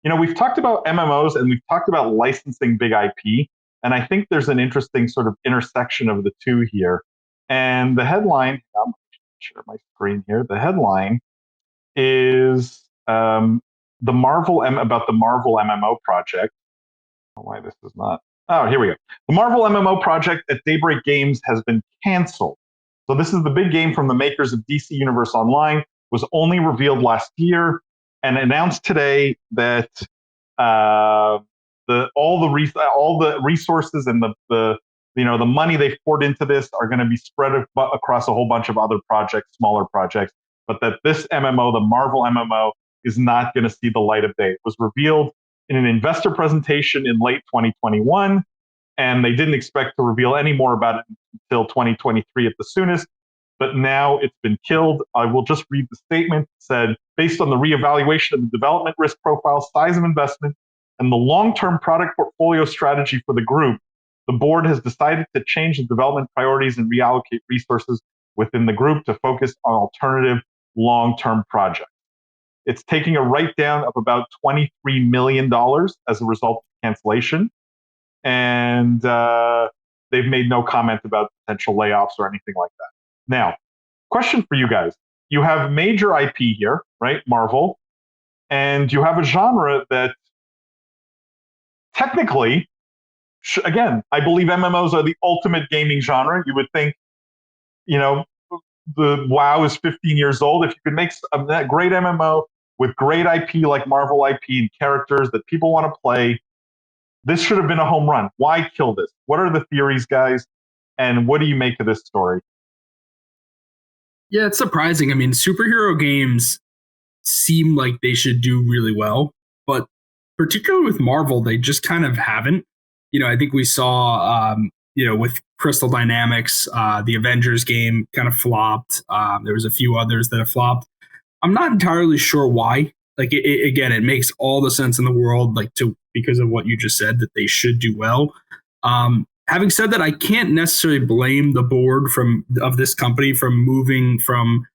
We've talked about MMOs and we've talked about licensing big IP, and I think there's an interesting sort of intersection of the two here. And the headline, I'm going to share my screen here. The headline is about the Marvel MMO project. I don't know why this is not. Oh, here we go. The Marvel MMO project at Daybreak Games has been canceled. So this is the big game from the makers of DC Universe Online. Was only revealed last year and announced today that all the resources and the money they've poured into this are going to be spread across a whole bunch of other projects, smaller projects, but that this MMO, the Marvel MMO, is not going to see the light of day. It was revealed in an investor presentation in late 2021, and they didn't expect to reveal any more about it until 2023 at the soonest. But now it's been killed. I will just read the statement. It said, based on the reevaluation of the development risk profile, size of investment, and the long-term product portfolio strategy for the group, the board has decided to change the development priorities and reallocate resources within the group to focus on alternative long-term projects. It's taking a write-down of about $23 million as a result of the cancellation. And they've made no comment about potential layoffs or anything like that. Now, question for you guys. You have major IP here, right? Marvel. And you have a genre that technically, again, I believe MMOs are the ultimate gaming genre. You would think, the WoW is 15 years old. If you could make a great MMO with great IP like Marvel IP and characters that people want to play, this should have been a home run. Why kill this? What are the theories, guys? And what do you make of this story? Yeah, it's surprising. I mean, superhero games seem like they should do really well, but particularly with Marvel, they just kind of haven't. I think we saw, with Crystal Dynamics, the Avengers game kind of flopped. There was a few others that have flopped. I'm not entirely sure why. Like, again, it makes all the sense in the world, because of what you just said, that they should do well. Having said that, I can't necessarily blame the board of this company from moving from,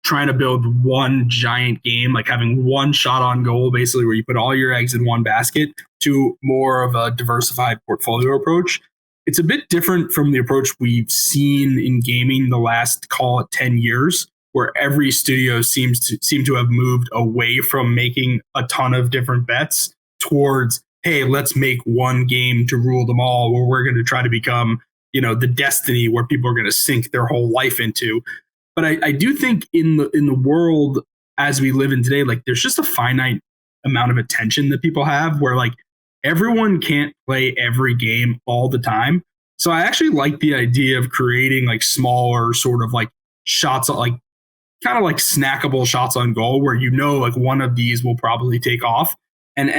trying to build one giant game, like having one shot on goal, basically, where you put all your eggs in one basket, to more of a diversified portfolio approach. It's a bit different from the approach we've seen in gaming the last, call it 10 years, where every studio seem to have moved away from making a ton of different bets towards, hey, let's make one game to rule them all, where we're going to try to become, the Destiny where people are going to sink their whole life into. But I do think in the world as we live in today, there's just a finite amount of attention that people have, where everyone can't play every game all the time. So I actually like the idea of creating smaller sort of shots, kind of snackable shots on goal, where one of these will probably take off. And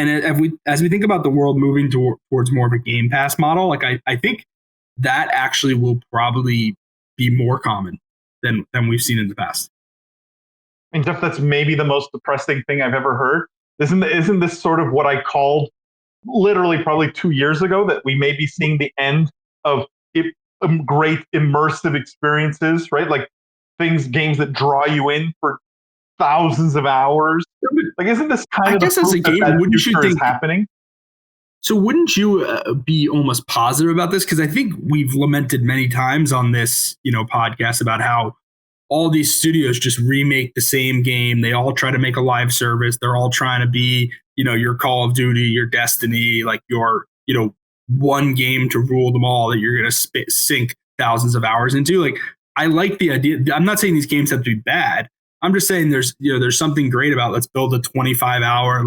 as we think about the world moving towards more of a Game Pass model, I think that actually will probably be more common than we've seen in the past. I mean, Jeff, that's maybe the most depressing thing I've ever heard. Isn't this sort of what I called literally probably 2 years ago, that we may be seeing the end of great immersive experiences, right? Games that draw you in for thousands of hours. Isn't this kind of the proof that future is happening? So wouldn't you be almost positive about this? Because I think we've lamented many times on this, podcast about how all these studios just remake the same game. They all try to make a live service. They're all trying to be, your Call of Duty, your Destiny, your, one game to rule them all that you're going to sink thousands of hours into. I like the idea. I'm not saying these games have to be bad. I'm just saying there's something great about, let's build a 25-hour,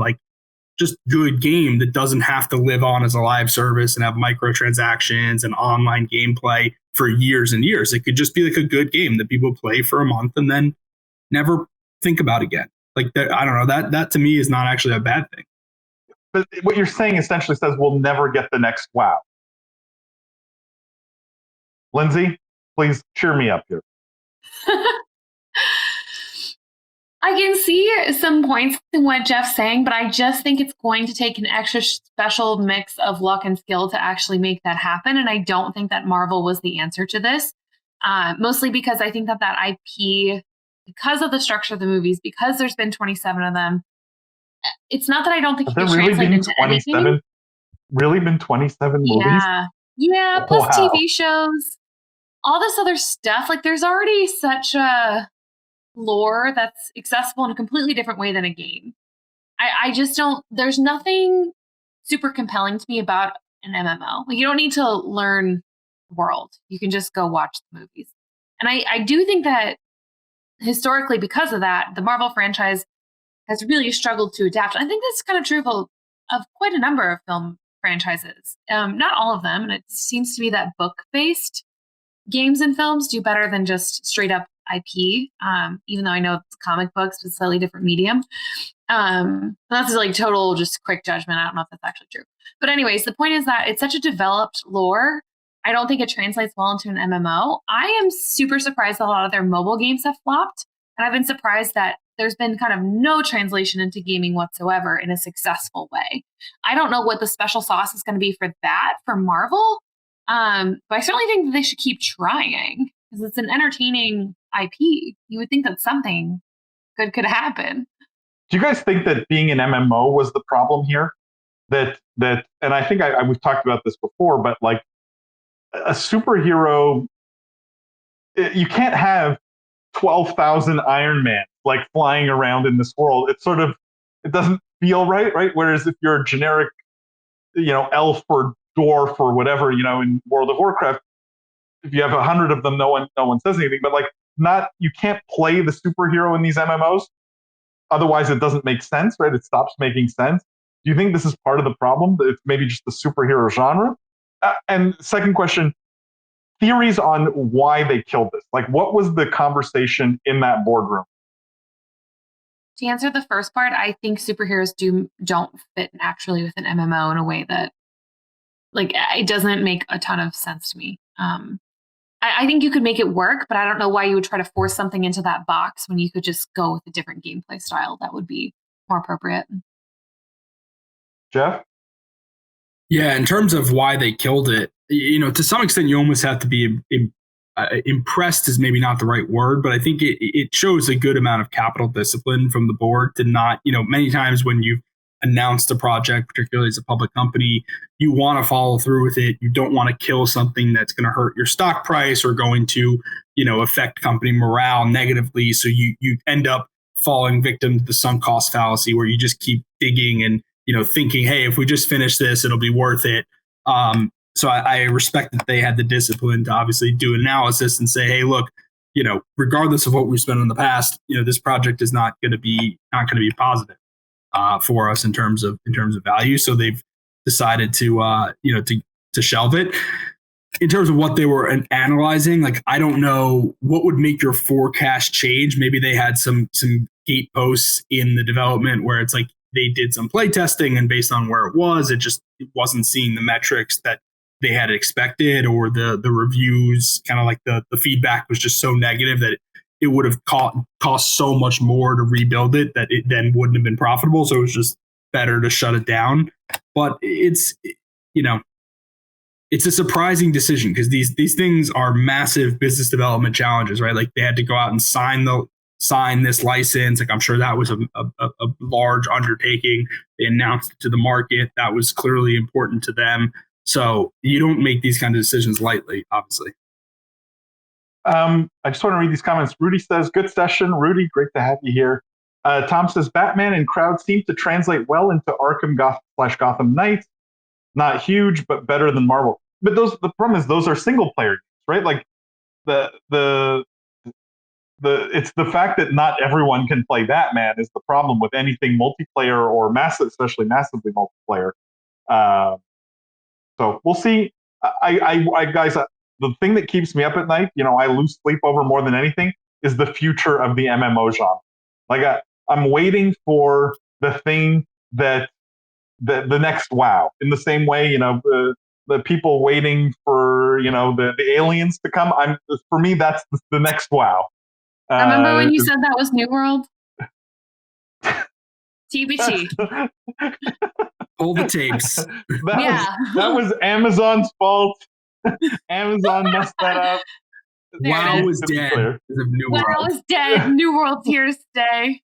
just good game that doesn't have to live on as a live service and have microtransactions and online gameplay for years and years. It could just be a good game that people play for a month and then never think about again. I don't know, that to me is not actually a bad thing. But what you're saying essentially says we'll never get the next WoW. Lindsay, please cheer me up here. I can see some points in what Jeff's saying, but I just think it's going to take an extra special mix of luck and skill to actually make that happen. And I don't think that Marvel was the answer to this, mostly because I think that IP, because of the structure of the movies, because there's been 27 of them, it's not that I don't think Have it there could really translate been into anything. 27? Really been 27 movies? Yeah. Yeah. Plus Wow. TV shows, all this other stuff. Like there's already such a lore that's accessible in a completely different way than a game. I just don't, there's nothing super compelling to me about an MMO. Like you don't need to learn the world. You can just go watch the movies. And I do think that historically, because of that, the Marvel franchise has really struggled to adapt. I think that's kind of true of quite a number of film franchises. Not all of them. And it seems to be that book-based games and films do better than just straight up IP, even though I know it's comic books, but slightly different medium. That's like total just quick judgment. I don't know if that's actually true. But anyways, the point is that it's such a developed lore. I don't think it translates well into an MMO. I am super surprised that a lot of their mobile games have flopped. And I've been surprised that there's been kind of no translation into gaming whatsoever in a successful way. I don't know what the special sauce is going to be for that for Marvel. But I certainly think that they should keep trying because it's an entertaining IP. You would think that something good could happen. Do you guys think that being an MMO was the problem here? That and I think we've talked about this before, but like a superhero, you can't have 12,000 Iron Man like flying around in this world. It's sort of, it doesn't feel right? Whereas if you're a generic, elf or dwarf or whatever, in World of Warcraft, if you have 100 of them, no one says anything. But you can't play the superhero in these MMOs. Otherwise, it doesn't make sense, right? It stops making sense. Do you think this is part of the problem? That it's maybe just the superhero genre? And second question, theories on why they killed this. Like, what was the conversation in that boardroom? To answer the first part, I think superheroes don't fit naturally with an MMO in a way that, it doesn't make a ton of sense to me. I think you could make it work, but I don't know why you would try to force something into that box when you could just go with a different gameplay style that would be more appropriate. Jeff? Yeah, in terms of why they killed it, to some extent, you almost have to be impressed is maybe not the right word, but I think it shows a good amount of capital discipline from the board to not, many times when you've announced a project, particularly as a public company, you want to follow through with it. You don't want to kill something that's going to hurt your stock price or going to, affect company morale negatively. So you end up falling victim to the sunk cost fallacy where you just keep digging and, thinking, hey, if we just finish this, it'll be worth it. So I respect that they had the discipline to obviously do analysis and say, hey, look, regardless of what we've spent in the past, this project is not going to be positive for us in terms of value. So they've decided to shelve it. In terms of what they were analyzing, I don't know what would make your forecast change. Maybe they had some gate posts in the development where it's like they did some play testing and based on where it wasn't seeing the metrics that they had expected, or the reviews, kind of like the feedback was just so negative that it would have cost so much more to rebuild it that it then wouldn't have been profitable. So it was just better to shut it down. But it's a surprising decision because these things are massive business development challenges, right? Like they had to go out and sign this license. I'm sure that was a large undertaking. They announced it to the market. That was clearly important to them. So you don't make these kind of decisions lightly, obviously. I just want to read these comments. Rudy says, good session. Rudy, great to have you here. Tom says, Batman and crowd seem to translate well into Arkham Gotham Knights. Not huge, but better than Marvel. But the problem is those are single player games, right? Like it's the fact that not everyone can play Batman is the problem with anything multiplayer or especially massively multiplayer. So we'll see. I guys, the thing that keeps me up at night, I lose sleep over more than anything, is the future of the MMO genre. I'm waiting for the thing that the next WoW. In the same way, the people waiting for the aliens to come. For me, that's the next WoW. Remember when you said that was New World? TBT. Pull the tapes. That was Amazon's fault. Amazon messed that up. WoW was dead. WoW was dead. New World's here to stay.